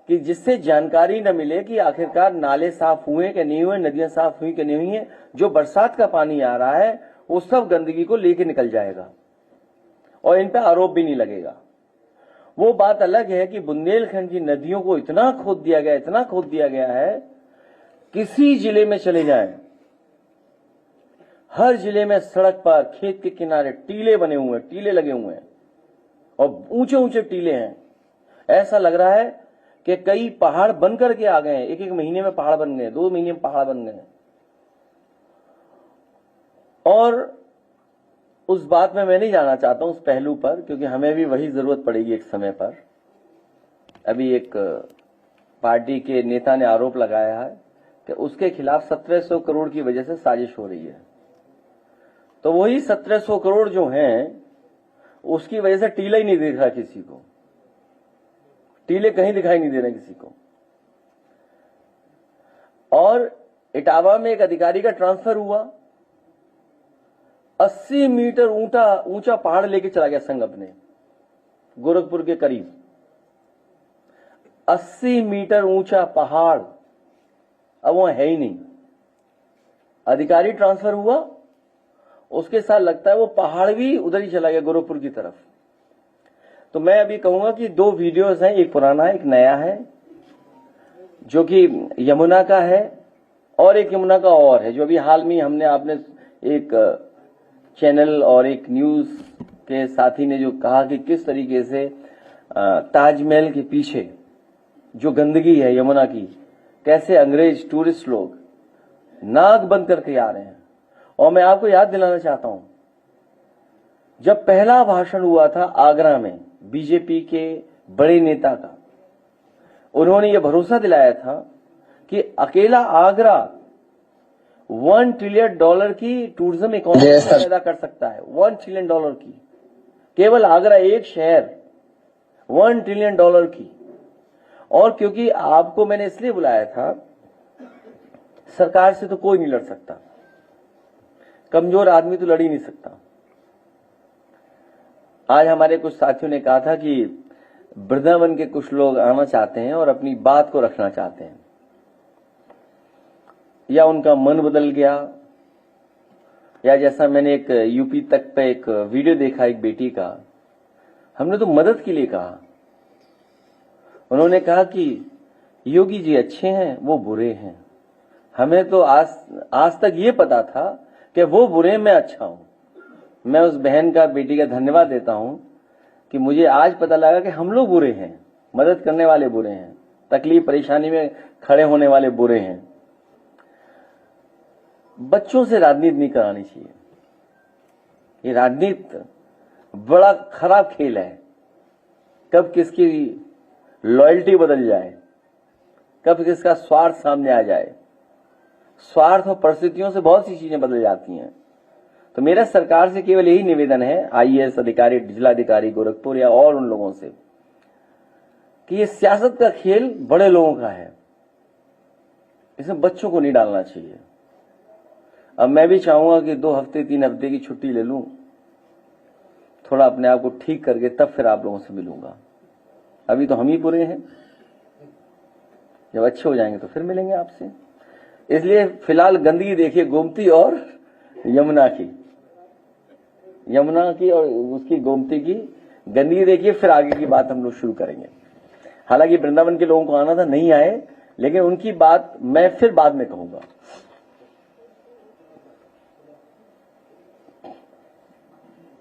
कि जिससे जानकारी न मिले कि आखिरकार नाले साफ हुए कि नहीं हुए, नदियां साफ हुई कि नहीं हुई है। जो बरसात का पानी आ रहा है वो सब गंदगी को लेके निकल जाएगा और इन पे आरोप भी नहीं लगेगा। वो बात अलग है कि बुंदेलखंड की नदियों को इतना खोद दिया गया, इतना खोद दिया गया है, किसी जिले में चले जाएं, हर जिले में सड़क पर, खेत के किनारे टीले बने हुए हैं, टीले लगे हुए हैं और ऊंचे ऊंचे टीले हैं। ऐसा लग रहा है कि कई पहाड़ बन करके आ गए हैं, एक एक महीने में पहाड़ बन गए, 2 महीने में पहाड़ बन गए। और उस बात में मैं नहीं जाना चाहता हूं, उस पहलू पर, क्योंकि हमें भी वही जरूरत पड़ेगी एक समय पर। अभी एक पार्टी के नेता ने आरोप लगाया है कि उसके खिलाफ 1700 करोड़ की वजह से साजिश हो रही है। तो वही 1700 करोड़ जो हैं उसकी वजह से टीला ही नहीं दिख रहा किसी को, टीले कहीं दिखाई नहीं दे रहे किसी को। और इटावा में एक अधिकारी का ट्रांसफर हुआ, 80 मीटर ऊंचा पहाड़ लेके चला गया संघ अपने, गोरखपुर के करीब 80 मीटर ऊंचा पहाड़, अब वो है ही नहीं। अधिकारी ट्रांसफर हुआ, उसके साथ लगता है वो पहाड़ भी उधर ही चला गया, गोरखपुर की तरफ। तो मैं अभी कहूंगा कि 2 वीडियोस हैं, एक पुराना है, एक नया है, जो कि यमुना का है और एक यमुना का और है, जो अभी हाल में हमने, आपने एक चैनल और एक न्यूज के साथी ने जो कहा कि किस तरीके से ताजमहल के पीछे जो गंदगी है यमुना की, कैसे अंग्रेज टूरिस्ट लोग नाक बंद करके आ रहे हैं। और मैं आपको याद दिलाना चाहता हूं, जब पहला भाषण हुआ था आगरा में बीजेपी के बड़े नेता का, उन्होंने यह भरोसा दिलाया था कि अकेला आगरा $1 ट्रिलियन की टूरिज्म इकोनॉमी पैदा कर सकता है। $1 ट्रिलियन की, केवल आगरा एक शहर, $1 ट्रिलियन की। और क्योंकि आपको मैंने इसलिए बुलाया था, सरकार से तो कोई नहीं लड़ सकता, कमजोर आदमी तो लड़ ही नहीं सकता। आज हमारे कुछ साथियों ने कहा था कि वृंदावन के कुछ लोग आना चाहते हैं और अपनी बात को रखना चाहते हैं, या उनका मन बदल गया, या जैसा मैंने एक यूपी तक पे एक वीडियो देखा एक बेटी का, हमने तो मदद के लिए कहा। उन्होंने कहा कि योगी जी अच्छे हैं, वो बुरे हैं। हमें तो आज तक ये पता था कि वो बुरे, मैं अच्छा हूं। मैं उस बहन का, बेटी का धन्यवाद देता हूं कि मुझे आज पता लगा कि हम लोग बुरे हैं, मदद करने वाले बुरे हैं, तकलीफ परेशानी में खड़े होने वाले बुरे हैं। बच्चों से राजनीति नहीं करानी चाहिए, ये राजनीति बड़ा खराब खेल है। कब किसकी लॉयल्टी बदल जाए, कब किसका स्वार्थ सामने आ जाए। स्वार्थ और परिस्थितियों से बहुत सी चीजें बदल जाती हैं। तो मेरा सरकार से केवल यही निवेदन है, आईएएस अधिकारी, जिलाधिकारी गोरखपुर या और उन लोगों से, कि ये सियासत का खेल बड़े लोगों का है, इसमें बच्चों को नहीं डालना चाहिए। अब मैं भी चाहूंगा कि 2 हफ्ते 3 हफ्ते की छुट्टी ले लूं, थोड़ा अपने आप को ठीक करके तब फिर आप लोगों से मिलूंगा। अभी तो हम ही बुरे हैं, जब अच्छे हो जाएंगे तो फिर मिलेंगे आपसे। इसलिए फिलहाल गंदगी देखिए गोमती और यमुना की और उसकी गोमती की गंदगी देखिए, फिर आगे की बात हम लोग शुरू करेंगे। हालांकि वृंदावन के लोगों को आना था, नहीं आए, लेकिन उनकी बात मैं फिर बाद में कहूंगा।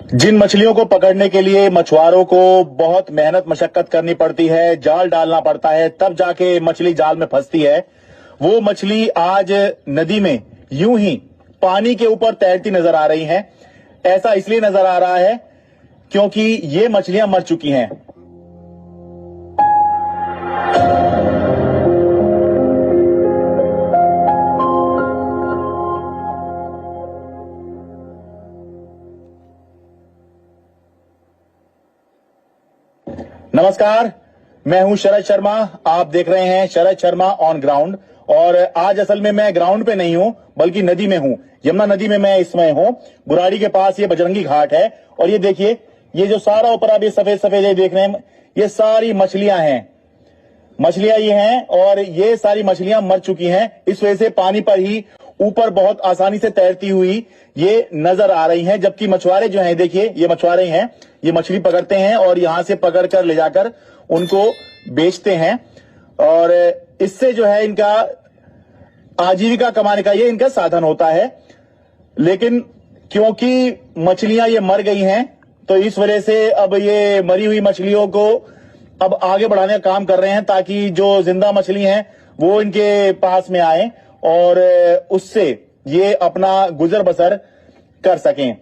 जिन मछलियों को पकड़ने के लिए मछुआरों को बहुत मेहनत मशक्कत करनी पड़ती है, जाल डालना पड़ता है, तब जाके मछली जाल में फंसती है, वो मछली आज नदी में यूं ही पानी के ऊपर तैरती नजर आ रही हैं। ऐसा इसलिए नजर आ रहा है क्योंकि ये मछलियां मर चुकी हैं। नमस्कार, मैं हूं शरद शर्मा। आप देख रहे हैं शरद शर्मा ऑन ग्राउंड। और आज असल में मैं ग्राउंड पे नहीं हूं, बल्कि नदी में हूं। यमुना नदी में मैं इस समय हूं। बुराड़ी के पास ये बजरंगी घाट है और ये देखिए, ये जो सारा ऊपर आप ये सफेद सफेद ये देख रहे हैं, ये सारी मछलियां हैं। मछलियां ये हैं और ये सारी मछलियां मर चुकी हैं। इस वजह से पानी पर ही ऊपर बहुत आसानी से तैरती हुई ये नजर आ रही हैं। जबकि मछुआरे जो हैं, देखिए ये मछुआरे हैं, ये मछली पकड़ते हैं और यहां से पकड़कर ले जाकर उनको बेचते हैं और इससे जो है इनका आजीविका कमाने का ये इनका साधन होता है। लेकिन क्योंकि मछलियां ये मर गई हैं तो इस वजह से अब ये मरी हुई मछलियों को अब आगे बढ़ाने का काम कर रहे हैं ताकि जो जिंदा मछली हैं वो इनके पास में आए और उससे ये अपना गुजर बसर कर सकें।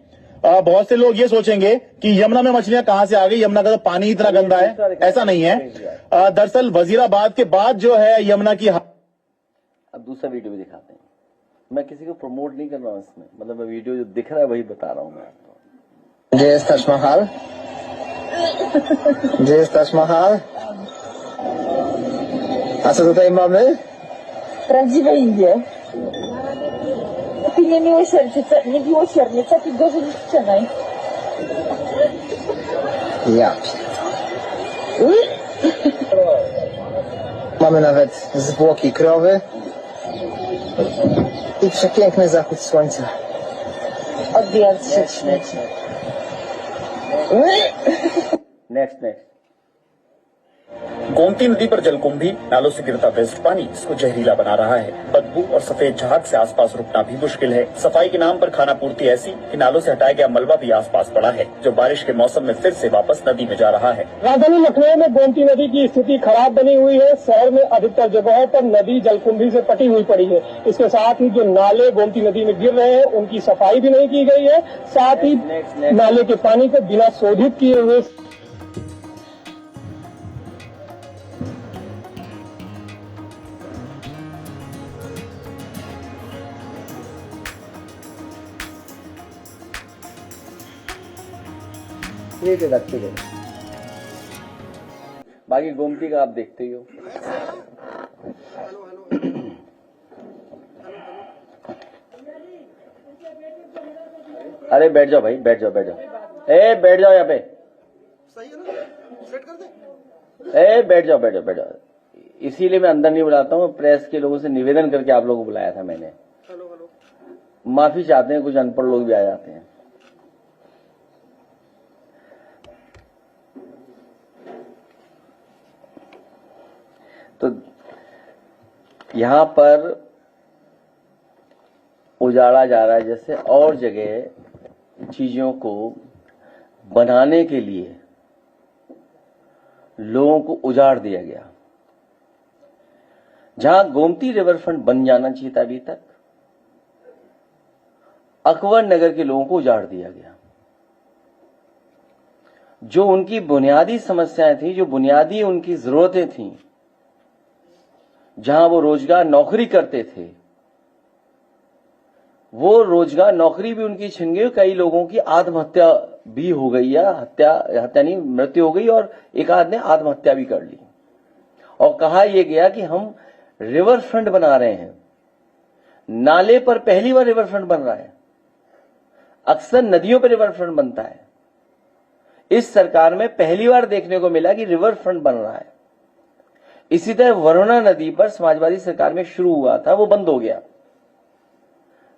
बहुत से लोग ये सोचेंगे कि यमुना में मछलियां कहां से आ गई, यमुना का तो पानी इतना गंदा है। ऐसा नहीं है। दरअसल वजीराबाद के बाद जो है यमुना की। अब दूसरा वीडियो भी दिखाते हैं। मैं किसी को प्रमोट नहीं कर रहा हूं इसमें, मतलब मैं वीडियो जो दिख रहा है वही बता रहा हूं मैं आपको। Gdzie jest Taj Mahal? Gdzie jest Taj Mahal? A co tutaj mamy? Prawdziwe Indie. Ty niemiłosiernie, co ty gorzej niż wczoraj. Ja. Mamy nawet zwłoki krowy i przepiękny zachód słońca. Odbijając się od śmieci. Next Gomti नदी पर जलकुंभी, नालों से गिरता waste पानी इसको जहरीला बना रहा है। बदबू और सफेद झाग से आसपास रुकना भी मुश्किल है। सफाई के नाम पर खाना पूर्ति ऐसी कि नालों से हटाया गया मलबा भी आसपास पड़ा है, जो बारिश के मौसम में फिर से वापस नदी में जा रहा है। राजधानी लखनऊ में गोमती नदी की स्थिति खराब बनी हुई है। शहर में अधिकतर जगहों पर नदी जलकुंभी से पटी हुई पड़ी है। इसके साथ ही जो नाले गोमती नदी में गिर रहे हैं उनकी सफाई भी नहीं की गई है। साथ ही नाले के पानी को बिना शोधित किए हुए रखते गए। बाकी गोमती का आप देखते ही हो। अरे बैठ जाओ भाई, बैठ जाओ, बैठ जाओ। ए बैठ जाओ यहाँ पे। ए बैठ जाओ, बैठ जाओ, बैठ जाओ। इसीलिए मैं अंदर नहीं बुलाता हूँ। प्रेस के लोगों से निवेदन करके आप लोगों को बुलाया था मैंने। माफी चाहते हैं, कुछ अनपढ़ लोग भी आ जाते हैं। तो यहां पर उजाड़ा जा रहा है, जैसे और जगह चीजों को बनाने के लिए लोगों को उजाड़ दिया गया। जहां गोमती रिवर फ्रंट बन जाना चाहिए था अभी तक, अकबर नगर के लोगों को उजाड़ दिया गया। जो उनकी बुनियादी समस्याएं थी, जो बुनियादी उनकी जरूरतें थीं, जहां वो रोजगार नौकरी करते थे, वो रोजगार नौकरी भी उनकी छिन गई। कई लोगों की आत्महत्या भी हो गई, या हत्या नहीं, मृत्यु हो गई, और एक आदमी ने आत्महत्या भी कर ली। और कहा यह गया कि हम रिवर फ्रंट बना रहे हैं। नाले पर पहली बार रिवर फ्रंट बन रहा है। अक्सर नदियों पर रिवर फ्रंट बनता है। इस सरकार में पहली बार देखने को मिला कि रिवर फ्रंट बन रहा है। इसी तरह वरुणा नदी पर समाजवादी सरकार में शुरू हुआ था, वो बंद हो गया।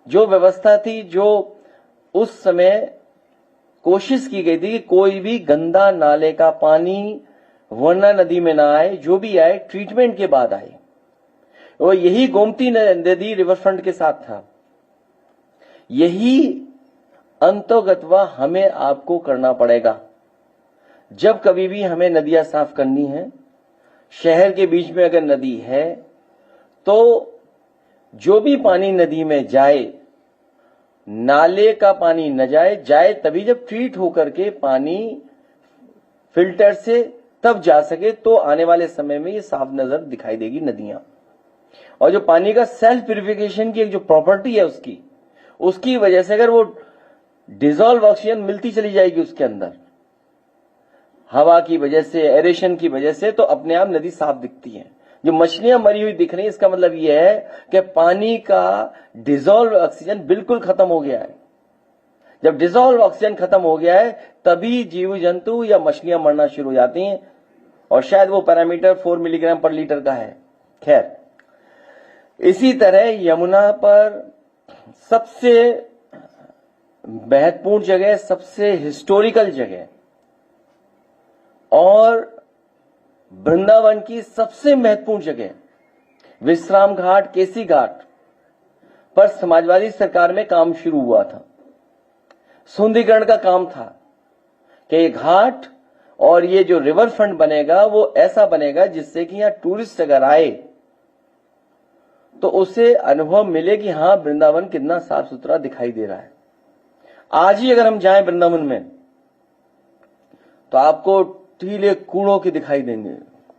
जो व्यवस्था थी, जो उस समय कोशिश की गई थी कि कोई भी गंदा नाले का पानी वरुणा नदी में ना आए, जो भी आए ट्रीटमेंट के बाद आए। और यही गोमती नदी रिवर फ्रंट के साथ था। यही अंतोगत्वा हमें आपको करना पड़ेगा। जब कभी भी हमें नदियां साफ करनी है, शहर के बीच में अगर नदी है, तो जो भी पानी नदी में जाए, नाले का पानी न जाए तभी जब ट्रीट होकर के पानी फिल्टर से तब जा सके, तो आने वाले समय में ये साफ नजर दिखाई देगी नदियां। और जो पानी का सेल्फ प्यूरिफिकेशन की एक जो प्रॉपर्टी है उसकी वजह से अगर वो डिजॉल्व ऑक्सीजन मिलती चली जाएगी उसके अंदर, हवा की वजह से, एरेशन की वजह से, तो अपने आप नदी साफ दिखती है। जो मछलियां मरी हुई दिख रही है, इसका मतलब यह है कि पानी का डिजॉल्व ऑक्सीजन बिल्कुल खत्म हो गया है। जब डिजॉल्व ऑक्सीजन खत्म हो गया है, तभी जीव जंतु या मछलियां मरना शुरू हो जाती हैं। और शायद वो पैरामीटर 4 मिलीग्राम पर लीटर का है। खैर, इसी तरह यमुना पर सबसे महत्वपूर्ण जगह, सबसे हिस्टोरिकल जगह और वृंदावन की सबसे महत्वपूर्ण जगह विश्राम घाट, केसी घाट पर समाजवादी सरकार में काम शुरू हुआ था। सुंदरीकरण का काम था कि ये घाट और ये जो रिवर फ्रंट बनेगा वो ऐसा बनेगा जिससे कि यहां टूरिस्ट अगर आए तो उसे अनुभव मिले कि हां, वृंदावन कितना साफ सुथरा दिखाई दे रहा है। आज ही अगर हम जाएं वृंदावन में तो आपको टीले कूड़ों के दिखाई देंगे,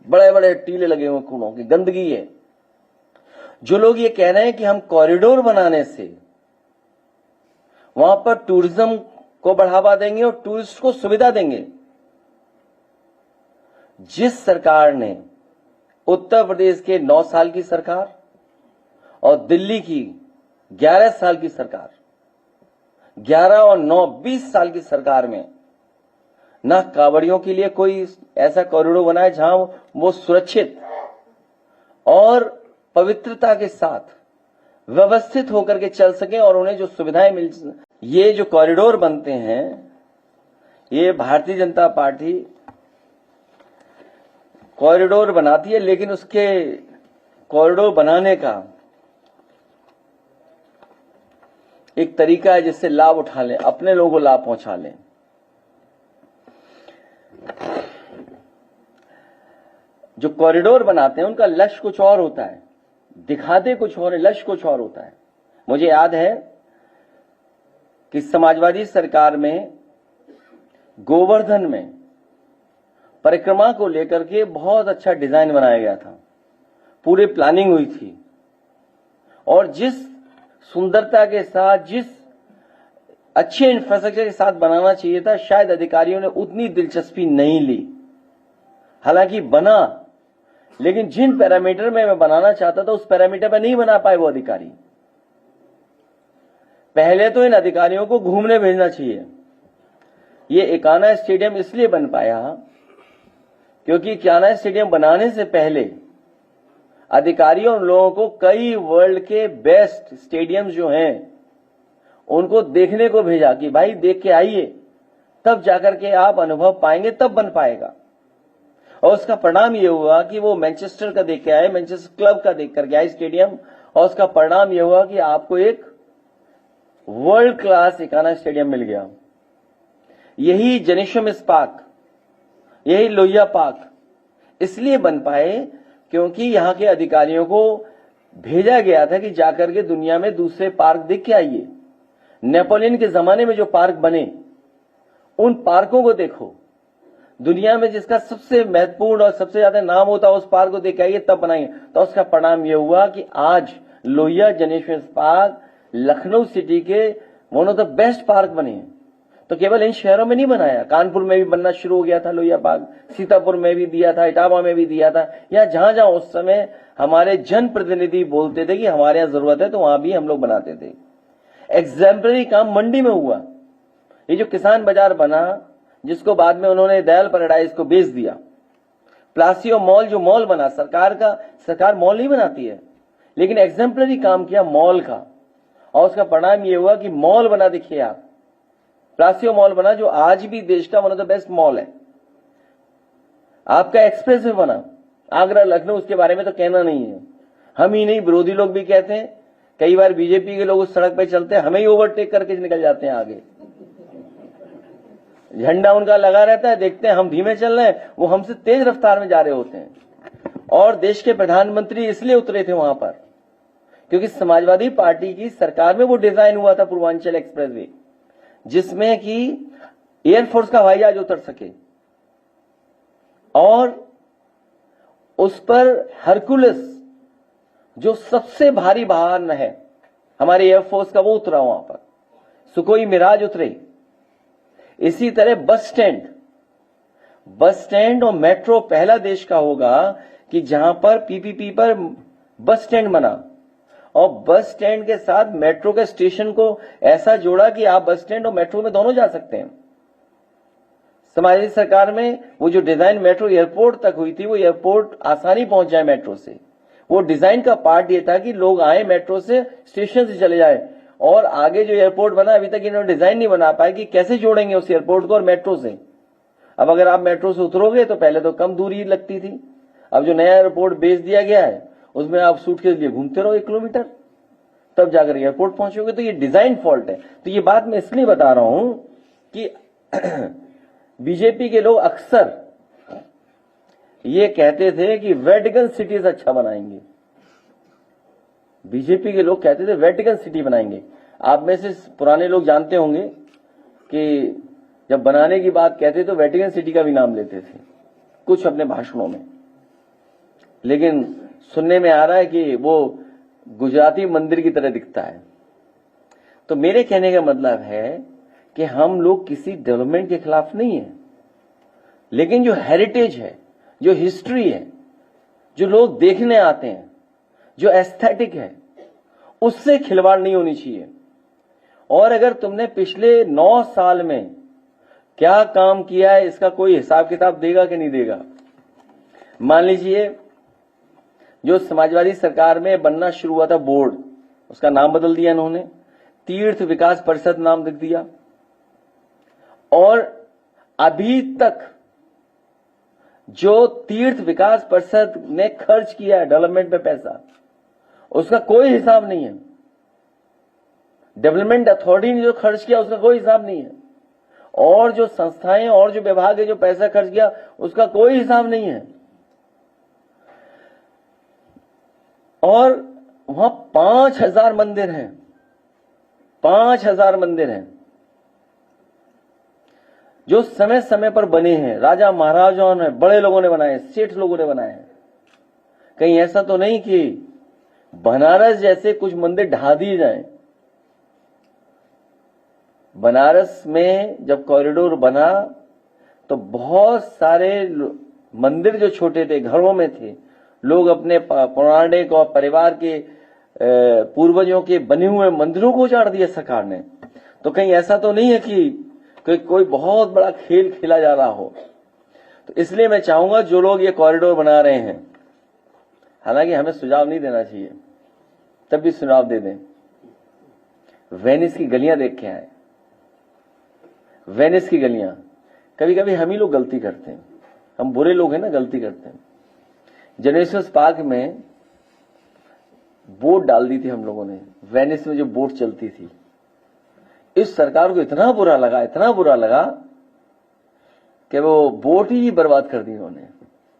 बड़े बड़े टीले लगे हुए कूड़ों की, गंदगी है। जो लोग ये कह रहे हैं कि हम कॉरिडोर बनाने से वहां पर टूरिज्म को बढ़ावा देंगे और टूरिस्ट को सुविधा देंगे, जिस सरकार ने उत्तर प्रदेश के 9 साल की सरकार और दिल्ली की 11 साल की सरकार, 11 और 9 20 साल की सरकार में ना कांवड़ियों के लिए कोई ऐसा कॉरिडोर बनाया जहां वो सुरक्षित और पवित्रता के साथ व्यवस्थित होकर के चल सके और उन्हें जो सुविधाएं मिल। ये जो कॉरिडोर बनते हैं, ये भारतीय जनता पार्टी कॉरिडोर बनाती है, लेकिन उसके कॉरिडोर बनाने का एक तरीका है जिससे लाभ उठा लें, अपने लोगों को लाभ पहुंचा लें। जो कॉरिडोर बनाते हैं उनका लक्ष्य कुछ और होता है, दिखाते कुछ और है, लक्ष्य कुछ और होता है। मुझे याद है कि समाजवादी सरकार में गोवर्धन में परिक्रमा को लेकर के बहुत अच्छा डिजाइन बनाया गया था, पूरी प्लानिंग हुई थी और जिस सुंदरता के साथ, जिस अच्छे इंफ्रास्ट्रक्चर के साथ बनाना चाहिए था, शायद अधिकारियों ने उतनी दिलचस्पी नहीं ली। हालांकि बना, लेकिन जिन पैरामीटर में मैं बनाना चाहता था उस पैरामीटर पर नहीं बना पाए वो अधिकारी। पहले तो इन अधिकारियों को घूमने भेजना चाहिए। ये इकाना स्टेडियम इसलिए बन पाया क्योंकि इकाना स्टेडियम बनाने से पहले अधिकारियों उन लोगों को कई वर्ल्ड के बेस्ट स्टेडियम जो हैं उनको देखने को भेजा कि भाई देख के आइए, तब जाकर के आप अनुभव पाएंगे, तब बन पाएगा। और उसका परिणाम ये हुआ कि वो मैनचेस्टर का देख के आए, मैनचेस्टर क्लब का देख करके आए स्टेडियम, और उसका परिणाम ये हुआ कि आपको एक वर्ल्ड क्लास इकाना स्टेडियम मिल गया। यही जेनिशम पार्क, यही लोहिया पार्क इसलिए बन पाए क्योंकि यहां के अधिकारियों को भेजा गया था कि जाकर के दुनिया में दूसरे पार्क देख के आइए। नेपोलियन के जमाने में जो पार्क बने उन पार्कों को देखो, दुनिया में जिसका सबसे महत्वपूर्ण और सबसे ज्यादा नाम होता है उस पार्क को देख के आइए, तब बनाएंगे। तो उसका परिणाम यह हुआ कि आज लोहिया जनेश्वर पार्क लखनऊ सिटी के one of the best park बने हैं। तो केवल इन शहरों में नहीं बनाया, कानपुर में भी बनना शुरू हो गया था लोहिया पार्क, सीतापुर में भी दिया था, इटावा में भी दिया था, या जहां जहां उस समय हमारे जनप्रतिनिधि बोलते थे कि हमारे यहां जरूरत है तो वहां भी हम लोग बनाते थे। एग्जाम्पलरी काम मंडी में हुआ। ये जो किसान बाजार बना, जिसको बाद में उन्होंने दयाल पैराडाइज को बेच दिया, प्लासियो मॉल जो मॉल बना, सरकार मॉल नहीं बनाती है, लेकिन एग्जाम्पलरी काम किया मॉल का, और उसका परिणाम ये हुआ कि मॉल बना। देखिए आप, प्लासियो मॉल बना जो आज भी देश का one of the best mall है। आपका एक्सप्रेस वे बना, आगरा लखनऊ, उसके बारे में तो कहना नहीं है। हम ही नहीं, विरोधी लोग भी कहते हैं, कई बार बीजेपी के लोग उस सड़क पे चलते हैं, हमें ही ओवरटेक करके निकल जाते हैं आगे। झंडा उनका लगा रहता है, देखते हैं हम धीमे चल रहे हैं, वो हमसे तेज रफ्तार में जा रहे होते हैं। और देश के प्रधानमंत्री इसलिए उतरे थे वहां पर क्योंकि समाजवादी पार्टी की सरकार में वो डिजाइन हुआ था पूर्वांचल एक्सप्रेसवे, जिसमें कि एयरफोर्स का हवाई जहाज उतर सके, और उस पर हरकुलस जो सबसे भारी वाहन है हमारे एयरफोर्स का, वो उतरा वहां पर, सुकोई मिराज उतरे। इसी तरह बस स्टैंड और मेट्रो पहला देश का होगा कि जहां पर पीपीपी पर बस स्टैंड बना, और बस स्टैंड के साथ मेट्रो के स्टेशन को ऐसा जोड़ा कि आप बस स्टैंड और मेट्रो में दोनों जा सकते हैं। समाजवादी सरकार में वो जो डिजाइन मेट्रो एयरपोर्ट तक हुई थी, वो एयरपोर्ट आसानी पहुंच जाए मेट्रो से, वो डिजाइन का पार्ट ये था कि लोग आए मेट्रो से, स्टेशन से चले जाए। और आगे जो एयरपोर्ट बना, अभी तक इन्होंने डिजाइन नहीं बना पाए कि कैसे जोड़ेंगे उस एयरपोर्ट को और मेट्रो से। अब अगर आप मेट्रो से उतरोगे तो पहले तो कम दूरी लगती थी, अब जो नया एयरपोर्ट बेच दिया गया है उसमें आप सूटकेस लिए घूमते रहो 1 किलोमीटर, तब जाकर एयरपोर्ट पहुंचोगे। तो ये डिजाइन फॉल्ट है। तो ये बात मैं इसलिए बता रहा हूं कि बीजेपी के लोग अक्सर ये कहते थे कि वेटिकन सिटीज अच्छा बनाएंगे, बीजेपी के लोग कहते थे वेटिकन सिटी बनाएंगे। आप में से पुराने लोग जानते होंगे कि जब बनाने की बात कहते तो वेटिकन सिटी का भी नाम लेते थे कुछ अपने भाषणों में, लेकिन सुनने में आ रहा है कि वो गुजराती मंदिर की तरह दिखता है। तो मेरे कहने का मतलब है कि हम लोग किसी डेवलपमेंट के खिलाफ नहीं है, लेकिन जो हेरिटेज है, जो हिस्ट्री है, जो लोग देखने आते हैं, जो एस्थेटिक है, उससे खिलवाड़ नहीं होनी चाहिए। और अगर तुमने पिछले 9 साल में क्या काम किया है, इसका कोई हिसाब किताब देगा कि नहीं देगा। मान लीजिए जो समाजवादी सरकार में बनना शुरू हुआ था बोर्ड, उसका नाम बदल दिया इन्होंने, तीर्थ विकास परिषद नाम लिख दिया, और अभी तक जो तीर्थ विकास परिषद ने खर्च किया है डेवलपमेंट पे पैसा, उसका कोई हिसाब नहीं है। डेवलपमेंट अथॉरिटी ने जो खर्च किया उसका कोई हिसाब नहीं है, और जो संस्थाएं और जो विभाग है जो पैसा खर्च किया उसका कोई हिसाब नहीं है। और वहां 5000 मंदिर हैं, 5000 मंदिर हैं जो समय समय पर बने हैं, राजा महाराजाओं ने, बड़े लोगों ने बनाए, सेठ लोगों ने बनाए हैं। कहीं ऐसा तो नहीं कि बनारस जैसे कुछ मंदिर ढा दिए जाएं। बनारस में जब कॉरिडोर बना तो बहुत सारे मंदिर जो छोटे थे, घरों में थे, लोग अपने पौराणिक और परिवार के पूर्वजों के बने हुए मंदिरों को उजाड़ दिया सरकार ने। तो कहीं ऐसा तो नहीं है कि कोई बहुत बड़ा खेल खेला जा रहा हो। तो इसलिए मैं चाहूंगा जो लोग ये कॉरिडोर बना रहे हैं, हालांकि हमें सुझाव नहीं देना चाहिए, तब भी सुझाव दे दें। वेनिस की गलियां देख के आए, वेनिस की गलियां। कभी कभी हम ही लोग गलती करते हैं, हम बुरे लोग हैं ना, गलती करते हैं। जेनेसिस पार्क में बोट डाल दी थी हम लोगों ने, वेनिस में जो बोट चलती थी। इस सरकार को इतना बुरा लगा कि वो बोट ही बर्बाद कर दी उन्होंने।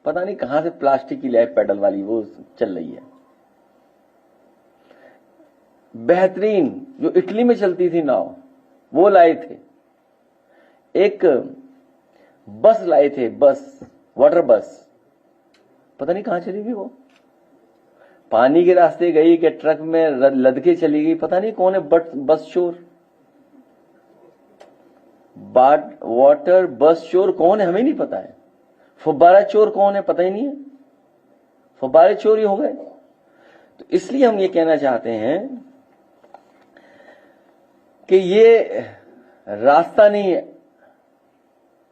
पता नहीं कहां से प्लास्टिक की लाइफ पैडल वाली वो चल रही है। बेहतरीन जो इटली में चलती थी नाव, वो लाए थे। एक बस लाए थे, बस, वाटर बस, पता नहीं कहां चली गई वो। पानी के रास्ते गई कि ट्रक में लद के चली गई, पता नहीं कौन है। बस चोर, वाटर बस चोर कौन है हमें नहीं पता है। फुब्बारा चोर कौन है पता ही नहीं है। फुब्बारे चोर ही हो गए। तो इसलिए हम ये कहना चाहते हैं कि ये रास्ता नहीं है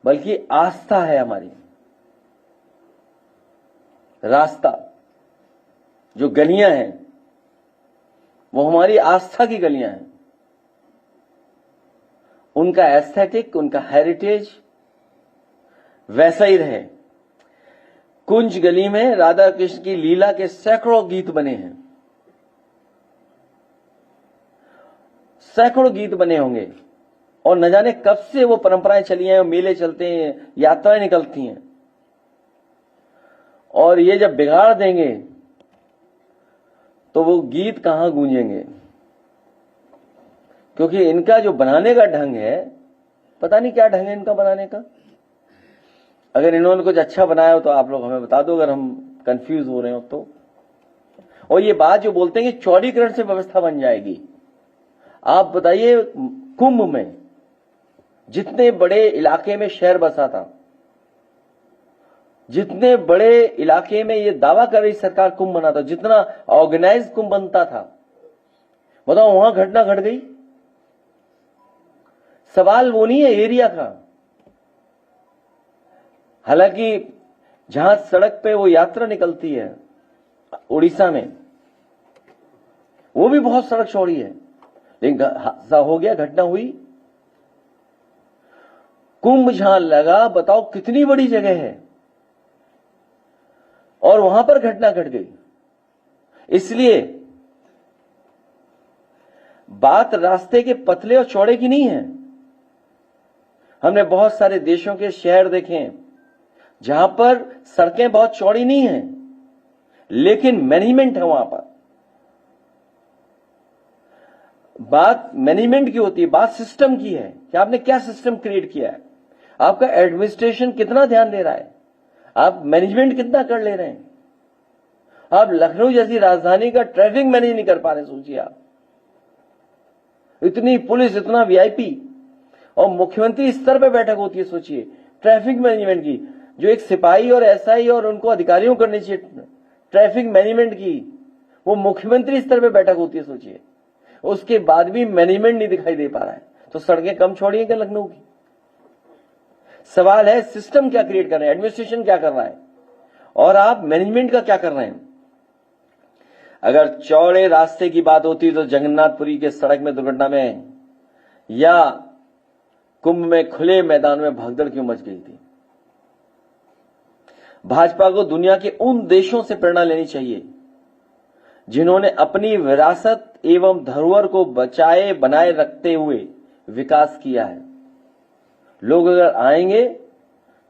बल्कि आस्था है हमारी। रास्ता, जो गलियां हैं वो हमारी आस्था की गलियां हैं। उनका एस्थेटिक, उनका हेरिटेज वैसा ही रहे। कुंज गली में राधा कृष्ण की लीला के सैकड़ों गीत बने हैं, सैकड़ों गीत बने होंगे, और न जाने कब से वो परंपराएं चली हैं, मेले चलते हैं, यात्राएं निकलती हैं। और ये जब बिगाड़ देंगे तो वो गीत कहां गूंजेंगे, क्योंकि इनका जो बनाने का ढंग है, पता नहीं क्या ढंग है इनका बनाने का। अगर इन्होंने कुछ अच्छा बनाया हो तो आप लोग हमें बता दो, अगर हम कंफ्यूज हो रहे हो तो। और ये बात जो बोलते हैं कि चौड़ीकरण से व्यवस्था बन जाएगी, आप बताइए कुंभ में जितने बड़े इलाके में शहर बसा था, जितने बड़े इलाके में ये दावा कर रही सरकार कुंभ बना था, जितना ऑर्गेनाइज कुंभ बनता था, बताओ वहां घटना घट गई। सवाल वो नहीं है एरिया का, हालांकि जहां सड़क पे वो यात्रा निकलती है उड़ीसा में, वो भी बहुत सड़क चौड़ी है, लेकिन हादसा हो गया, घटना हुई। कुंभ जहां लगा, बताओ कितनी बड़ी जगह है, और वहां पर घटना घट गई। इसलिए बात रास्ते के पतले और चौड़े की नहीं है। हमने बहुत सारे देशों के शहर देखे हैं जहां पर सड़कें बहुत चौड़ी नहीं हैं, लेकिन मैनेजमेंट है वहां पर। बात मैनेजमेंट की होती है, बात सिस्टम की है कि आपने क्या सिस्टम क्रिएट किया है, आपका एडमिनिस्ट्रेशन कितना ध्यान दे रहा है, आप मैनेजमेंट कितना कर ले रहे हैं। आप लखनऊ जैसी राजधानी का ट्रैफिक मैनेज नहीं कर पा रहे, सोचिए आप। इतनी पुलिस, इतना वीआईपी, और मुख्यमंत्री स्तर पे बैठक होती है, सोचिए ट्रैफिक मैनेजमेंट की, जो एक सिपाही और एसआई और उनको अधिकारियों करनी चाहिए ट्रैफिक मैनेजमेंट की, वो मुख्यमंत्री स्तर पे बैठक होती है, सोचिए। उसके बाद भी मैनेजमेंट नहीं दिखाई दे पा रहा है, तो सड़कें कम चौड़ी है क्या लखनऊ की? सवाल है सिस्टम क्या क्रिएट कर रहे हैं, एडमिनिस्ट्रेशन क्या कर रहा है, और आप मैनेजमेंट का क्या कर रहे हैं। अगर चौड़े रास्ते की बात होती तो जगन्नाथपुरी के सड़क में दुर्घटना में या कुंभ में खुले मैदान में भगदड़ क्यों मच गई थी। भाजपा को दुनिया के उन देशों से प्रेरणा लेनी चाहिए जिन्होंने अपनी विरासत एवं धरोहर को बचाए बनाए रखते हुए विकास किया है। लोग अगर आएंगे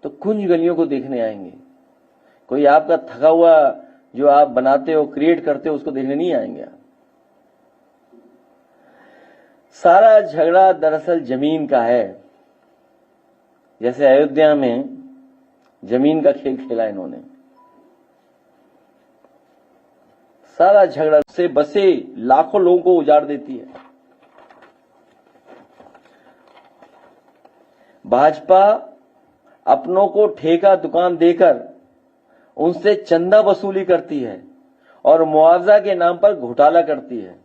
तो कुंज गलियों को देखने आएंगे, कोई आपका थका हुआ जो आप बनाते हो, क्रिएट करते हो, उसको देखने नहीं आएंगे। सारा झगड़ा दरअसल जमीन का है। जैसे अयोध्या में जमीन का खेल खेला इन्होंने। सारा झगड़ा से बसे लाखों लोगों को उजाड़ देती है। भाजपा अपनों को ठेका दुकान देकर उनसे चंदा वसूली करती है और मुआवजा के नाम पर घोटाला करती है।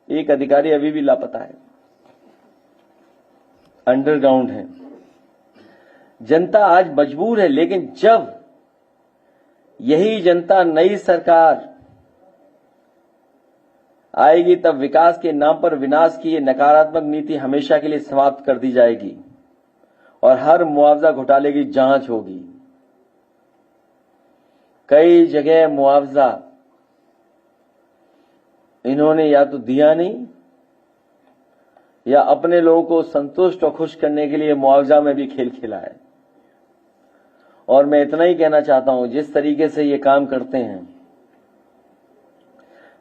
एक अधिकारी अभी भी लापता है, अंडरग्राउंड है। जनता आज मजबूर है, लेकिन जब यही जनता नई सरकार आएगी तब विकास के नाम पर विनाश की ये नकारात्मक नीति हमेशा के लिए समाप्त कर दी जाएगी और हर मुआवजा घोटाले की जांच होगी। कई जगह मुआवजा इन्होंने या तो दिया नहीं या अपने लोगों को संतुष्ट और खुश करने के लिए मुआवजा में भी खेल खेला है। और मैं इतना ही कहना चाहता हूं, जिस तरीके से ये काम करते हैं,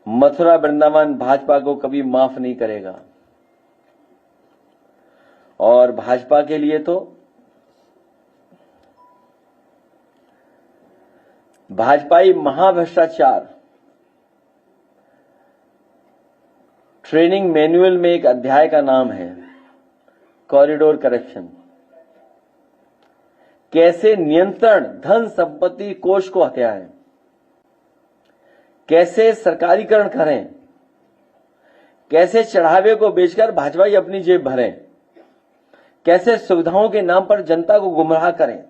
मथुरा वृंदावन भाजपा को कभी माफ नहीं करेगा। और भाजपा के लिए तो भाजपाई महाभ्रष्टाचार ट्रेनिंग मैनुअल में एक अध्याय का नाम है कॉरिडोर करप्शन। कैसे नियंत्रण धन संपत्ति कोष को हत्या है, कैसे सरकारीकरण करें, कैसे चढ़ावे को बेचकर भाजपाई अपनी जेब भरें, कैसे सुविधाओं के नाम पर जनता को गुमराह करें,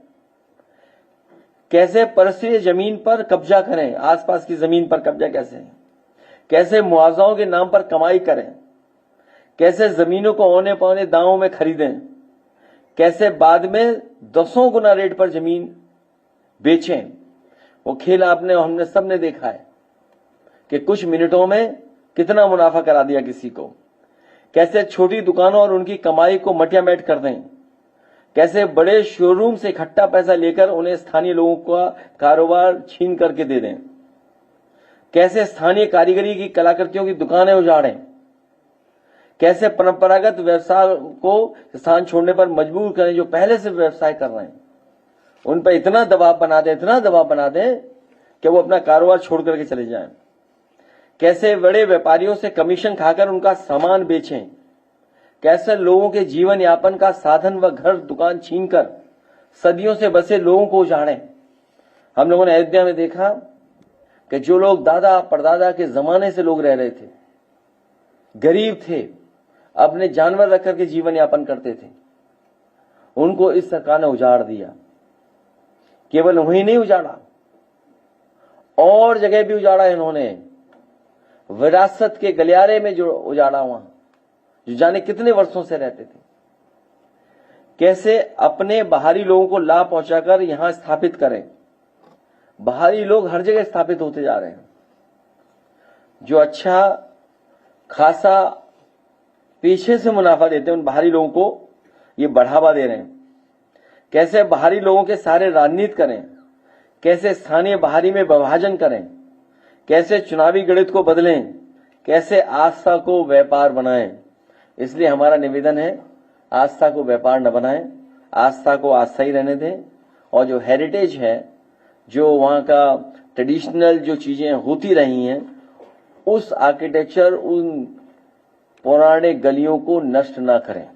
कैसे परस्त्रीय जमीन पर कब्जा करें, आसपास की जमीन पर कब्जा कैसे मुआवजाओं के नाम पर कमाई करें, कैसे जमीनों को औने पौने दामों में खरीदें, कैसे बाद में 10 गुना रेट पर जमीन बेचें। वो खेल आपने हमने सबने देखा है कि कुछ मिनटों में कितना मुनाफा करा दिया किसी को। कैसे छोटी दुकानों और उनकी कमाई को मटियामेट कर दें, कैसे बड़े शोरूम से इकट्ठा पैसा लेकर उन्हें स्थानीय लोगों का कारोबार छीन करके दे दें, कैसे स्थानीय कारीगरी की कलाकृतियों की दुकानें उजाड़ें, कैसे परंपरागत व्यवसाय को स्थान छोड़ने पर मजबूर करें जो पहले से व्यवसाय कर रहे हैं, उन पर इतना दबाव बना दें कि वो अपना कारोबार छोड़ करके चले जाएं। कैसे बड़े व्यापारियों से कमीशन खाकर उनका सामान बेचें, कैसे लोगों के जीवन यापन का साधन व घर दुकान छीनकर सदियों से बसे लोगों को उजाड़ें। हम लोगों ने अयोध्या में देखा कि जो लोग दादा परदादा के जमाने से लोग रह रहे थे, गरीब थे, अपने जानवर रख करके जीवन यापन करते थे, उनको इस सरकार ने उजाड़ दिया। केवल वहीं नहीं उजाड़ा, और जगह भी उजाड़ा इन्होंने। विरासत के गलियारे में जो उजाड़ा वहां, जो जाने कितने वर्षों से रहते थे, कैसे अपने बाहरी लोगों को लाभ पहुंचाकर यहां स्थापित करें। बाहरी लोग हर जगह स्थापित होते जा रहे हैं, जो अच्छा खासा पीछे से मुनाफा देते हैं उन बाहरी लोगों को ये बढ़ावा दे रहे हैं। कैसे बाहरी लोगों के सारे राजनीति करें, कैसे स्थानीय बाहरी में विभाजन करें, कैसे चुनावी गणित को बदलें, कैसे आस्था को व्यापार बनाएं। इसलिए हमारा निवेदन है, आस्था को व्यापार न बनाएं, आस्था को आस्था ही रहने दें। और जो हेरिटेज है, जो वहां का ट्रेडिशनल जो चीजें होती रही हैं, उस आर्किटेक्चर, उन पौराणिक गलियों को नष्ट ना करें।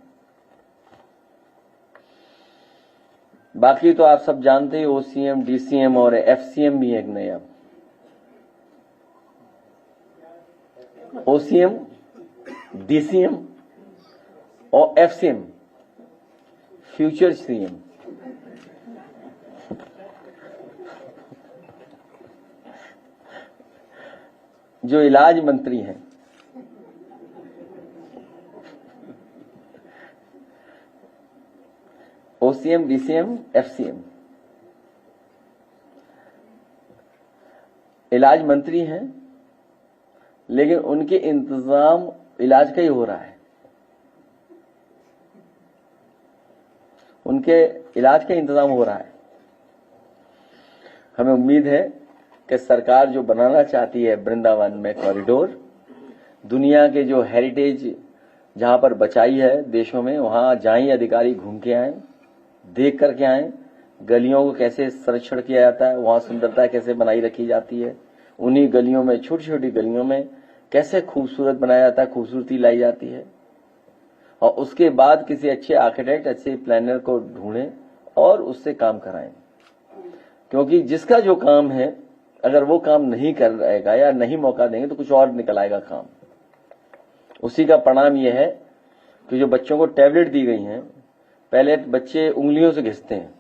बाकी तो आप सब जानते ही, ओसीएम, डीसीएम और एफसीएम भी एक नया। ओसीएम, डीसीएम और एफसीएम, फ्यूचर सीएम। जो इलाज मंत्री हैं, ओसीएम, डीसीएम, एफसीएम इलाज मंत्री हैं, लेकिन उनके इंतजाम इलाज का ही हो रहा है। उनके इलाज का इंतजाम हो रहा है। हमें उम्मीद है कि सरकार जो बनाना चाहती है वृंदावन में कॉरिडोर, दुनिया के जो हेरिटेज जहां पर बचाई है देशों में, वहां जाएं अधिकारी, घूम के आए, देख करके आए, गलियों को कैसे संरक्षण किया जाता है, वहां सुंदरता कैसे बनाई रखी जाती है, उन्हीं गलियों में, छोटी छोटी गलियों में कैसे खूबसूरत बनाया जाता है, खूबसूरती लाई जाती है। और उसके बाद किसी अच्छे आर्किटेक्ट, अच्छे प्लानर को ढूंढें और उससे काम कराएं। क्योंकि जिसका जो काम है, अगर वो काम नहीं कर रहेगा या नहीं मौका देंगे तो कुछ और निकल आएगा काम। उसी का परिणाम यह है कि जो बच्चों को टैबलेट दी गई हैं, पहले बच्चे उंगलियों से घिसते हैं,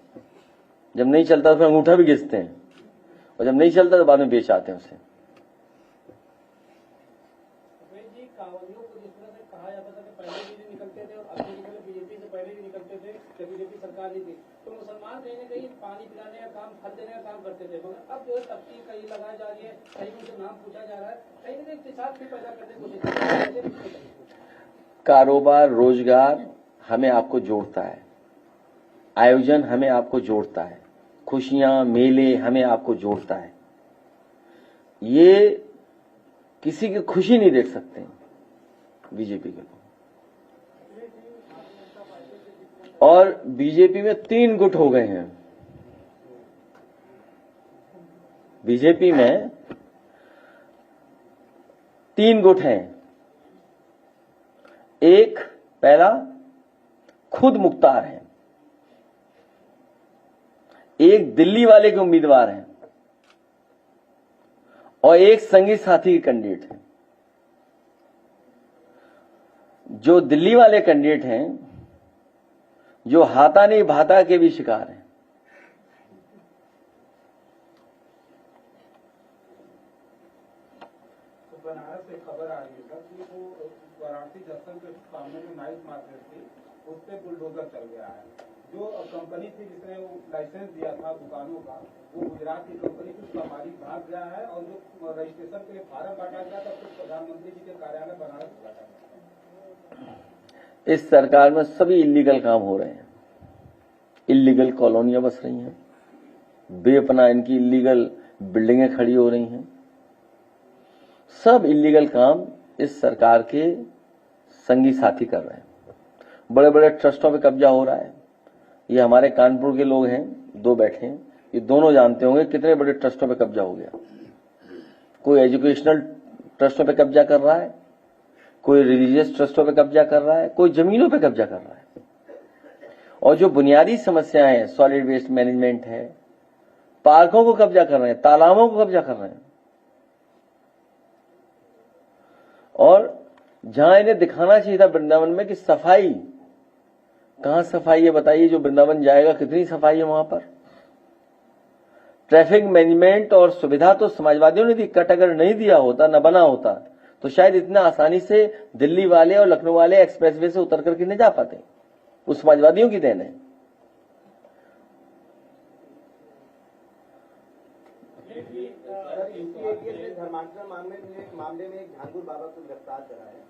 जब नहीं चलता तो फिर अंगूठा भी घिसते हैं, और जब नहीं चलता तो बाद में बेच आते हैं उसे। कांवड़ियों को जिस तरह से कहा जाता था कि पहले भी निकलते थे और अभी निकले, बीजेपी से पहले भी निकलते थे जब बीजेपी सरकार नहीं थी, तो मुसलमान कहीं ना कहीं पानी पिलाने का काम, फल देने का काम करते थे। मगर अब जो है तफ्तीश कहीं लगाई जा रही है, कहीं उनसे नाम पूछा जा रहा है, कहीं ना कहीं इख्तिसाद भी पैदा करने की कोशिश कर रहे हैं। कारोबार, रोजगार हमें आपको जोड़ता है, आयोजन हमें आपको जोड़ता है, खुशियां, मेले हमें आपको जोड़ता है। ये किसी की खुशी नहीं देख सकते बीजेपी के लोग। और बीजेपी में 3 गुट हो गए हैं। बीजेपी में 3 गुट हैं। एक, पहला खुद मुख्तार हैं, एक दिल्ली वाले के उम्मीदवार हैं, और एक संगी साथी के कैंडिडेट हैं। जो दिल्ली वाले कैंडिडेट हैं, जो हाथा नहीं भाता के भी शिकार हैं। तो बनारस से खबर आ रही है सर कि वो वाराणसी जंक्शन के सामने जो नाइट मार्केट थी, उस पे बुलडोजर चल गया है। जो कंपनी थी जिसने वो लाइसेंस दिया था दुकानों का, वो गुजरात की कंपनी थी, उसका मालिक भाग गया है, और जो रजिस्ट्रेशन के लिए फार्म बांटा गया था, तो प्रधानमंत्री जी के कार्यालय बनारस बांटा गया। इस सरकार में सभी इलीगल काम हो रहे हैं। इलीगल कॉलोनियां बस रही हैं, बेपनाह इनकी इलीगल बिल्डिंगें खड़ी हो रही हैं। सब इलीगल काम इस सरकार के संगी साथी कर रहे हैं। बड़े बड़े ट्रस्टों पे कब्जा हो रहा है। ये हमारे कानपुर के लोग हैं, 2 बैठे हैं, ये दोनों जानते होंगे कितने बड़े ट्रस्टों पे कब्जा हो गया। कोई एजुकेशनल ट्रस्टों पे कब्जा कर रहा है, कोई रिलीजियस ट्रस्टों पे कब्जा कर रहा है, कोई जमीनों पे कब्जा कर रहा है। और जो बुनियादी समस्याएं हैं, सॉलिड वेस्ट मैनेजमेंट है, पार्कों को कब्जा कर रहे हैं, तालाबों को कब्जा कर रहे हैं। और जहां इन्हें दिखाना चाहिए था वृंदावन में कि सफाई कहां सफाई है बताइए? जो वृंदावन जाएगा कितनी सफाई है वहां पर? ट्रैफिक मैनेजमेंट और सुविधा तो समाजवादियों ने दी। कट अगर नहीं दिया होता, न बना होता, तो शायद इतना आसानी से दिल्ली वाले और लखनऊ वाले एक्सप्रेसवे से उतर करके नहीं जा पाते। वो समाजवादियों की देन है। धर्मांतरण मामले में एक झांगुर बाबा को गिरफ्तार करा है,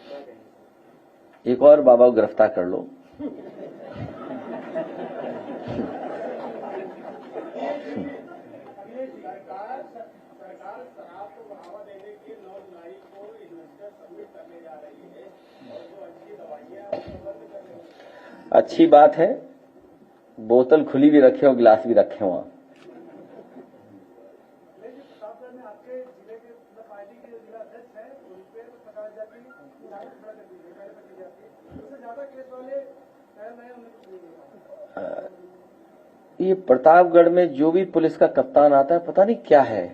क्या कहेंगे? एक और बाबा को गिरफ्तार कर लो। सरकार शराब को बढ़ावा देने के 9 जुलाई को इन्वेस्टर सबमिट करने जा रही है और जो अच्छी दवाइयां बंद करने। अच्छी बात है, बोतल खुली भी रखे और गिलास भी रखे वहां। आपके जिले के पार्टी के जिला अध्यक्ष है उन पे तो पता जाती है, उससे ज्यादा केस वाले ये प्रतापगढ़ में जो भी पुलिस का कप्तान आता है, पता नहीं क्या है,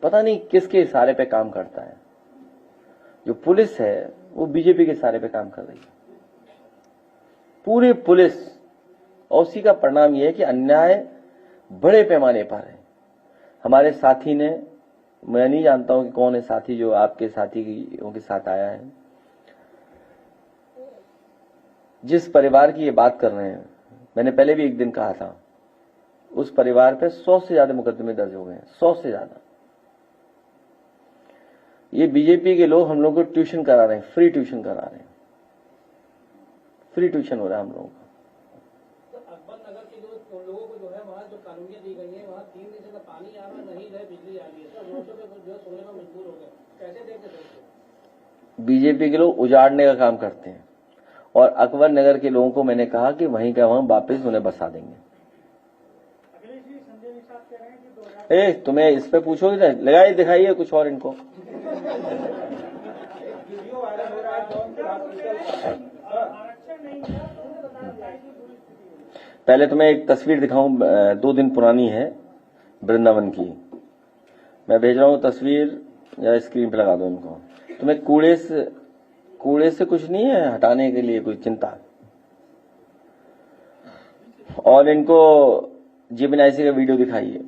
पता नहीं किसके इशारे पे काम करता है। जो पुलिस है वो बीजेपी के इशारे पे काम कर रही है, पूरी पुलिस। और उसी का परिणाम यह है कि अन्याय बड़े पैमाने पर है। हमारे साथी ने, मैं नहीं जानता हूं कि कौन है साथी जो आपके साथियों के साथ आया है, जिस परिवार की ये बात कर रहे हैं, मैंने पहले भी एक दिन कहा था, उस परिवार पे 100 से ज्यादा मुकदमे दर्ज हो गए हैं, 100 से ज्यादा। ये बीजेपी के लोग हम लोगों को ट्यूशन करा रहे हैं, फ्री ट्यूशन करा रहे हैं, फ्री ट्यूशन हो रहा है हम लोगों का। अकबर नगर के जो लोगों को जो है वहाँ जो कानूनियत दी गई है, वहाँ 3 दिन से पानी आ रहा नहीं है, बिजली आ रही है, सब रोडों पे जो सोने में मजबूर हो गए, कैसे देखते थे? बीजेपी के लोग उजाड़ने का काम करते हैं और अकबर नगर के लोगों को मैंने कहा कि वहीं का वहां वापस उन्हें बसा देंगे। ए, तुम्हें इस पे पूछोगे ना, लगाइए दिखाइए कुछ और इनको। वीडियो वायरल हो रहा है जौन के हॉस्पिटल। पहले तुम्हें एक तस्वीर दिखाऊं, 2 दिन पुरानी है, वृंदावन की। मैं भेज रहा हूं तस्वीर, या स्क्रीन पे लगा दो इनको। तुम्हें कूड़े से कुछ नहीं है हटाने के लिए कोई चिंता। और इनको जीबीएनआईसी का वीडियो दिखाइए।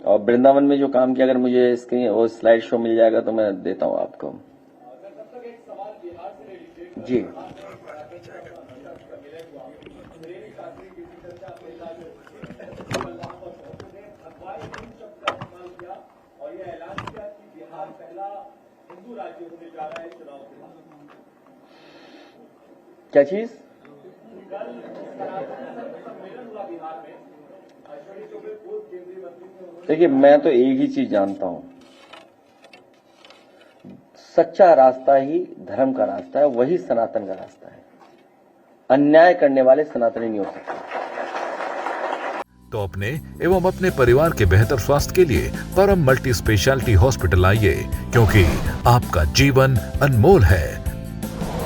और वृंदावन में जो काम किया, अगर मुझे स्क्रीन और स्लाइड शो मिल जाएगा तो मैं देता हूं आपको। जी, और यह ऐलान किया कि बिहार पहला हिंदू राज्य होने जा रहा है चुनाव के बाद। क्या चीज? सम्मेलन हुआ बिहार में, अश्विनी चौबे पूर्व केंद्रीय मंत्री। देखिए, मैं तो एक ही चीज जानता हूं, सच्चा रास्ता ही धर्म का रास्ता है, वही सनातन का रास्ता है। अन्याय करने वाले सनातनी नहीं हो सकते। तो अपने एवं अपने परिवार के बेहतर स्वास्थ्य के लिए परम मल्टी स्पेशलिटी हॉस्पिटल आइए, क्योंकि आपका जीवन अनमोल है।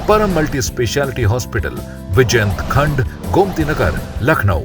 परम मल्टी स्पेशलिटी हॉस्पिटल, विजयंत खंड, गोमती नगर, लखनऊ।